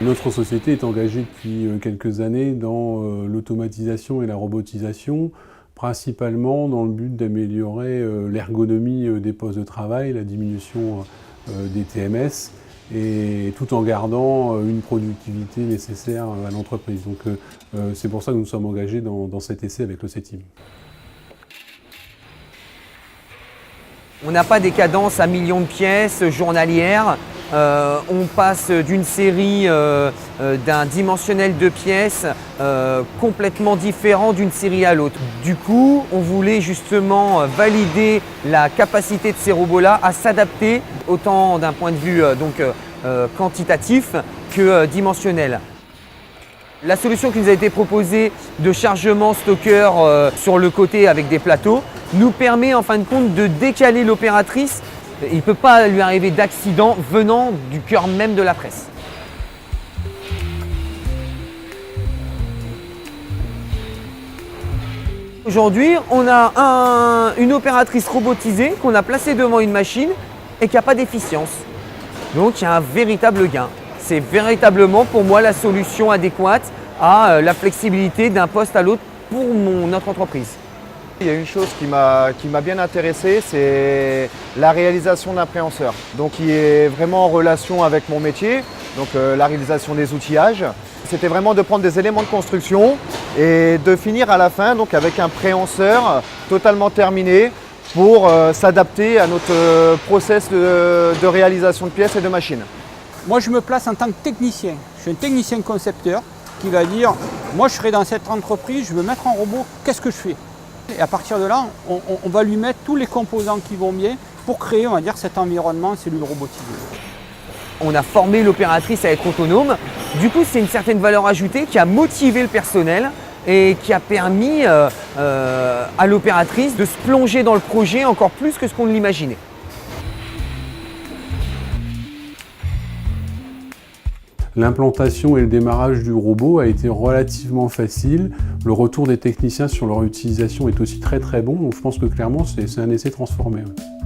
Notre société est engagée depuis quelques années dans l'automatisation et la robotisation, principalement dans le but d'améliorer l'ergonomie des postes de travail, la diminution des TMS, et tout en gardant une productivité nécessaire à l'entreprise. Donc c'est pour ça que nous sommes engagés dans cet essai avec le CETIM. On n'a pas des cadences à millions de pièces journalières. On passe d'une série d'un dimensionnel de pièces complètement différent d'une série à l'autre. Du coup, on voulait justement valider la capacité de ces robots-là à s'adapter autant d'un point de vue quantitatif que dimensionnel. La solution qui nous a été proposée de chargement stocker sur le côté avec des plateaux nous permet en fin de compte de décaler l'opératrice. Il ne peut pas lui arriver d'accident venant du cœur même de la presse. Aujourd'hui, on a une opératrice robotisée qu'on a placée devant une machine et qui n'a pas d'efficience. Donc il y a un véritable gain. C'est véritablement pour moi la solution adéquate à la flexibilité d'un poste à l'autre pour notre entreprise. Il y a une chose qui m'a bien intéressé, c'est la réalisation d'un préhenseur, donc qui est vraiment en relation avec mon métier, donc la réalisation des outillages. C'était vraiment de prendre des éléments de construction et de finir à la fin donc avec un préhenseur totalement terminé pour s'adapter à notre process de réalisation de pièces et de machines. Moi, je me place en tant que technicien. Je suis un technicien concepteur qui va dire, moi je serai dans cette entreprise, je veux mettre un robot, qu'est-ce que je fais? Et à partir de là, on va lui mettre tous les composants qui vont bien pour créer, on va dire, cet environnement cellule robotisée. On a formé l'opératrice à être autonome. Du coup, c'est une certaine valeur ajoutée qui a motivé le personnel et qui a permis à l'opératrice de se plonger dans le projet encore plus que ce qu'on l'imaginait. L'implantation et le démarrage du robot a été relativement facile. Le retour des techniciens sur leur utilisation est aussi très bon. Donc je pense que clairement c'est un essai transformé. Ouais.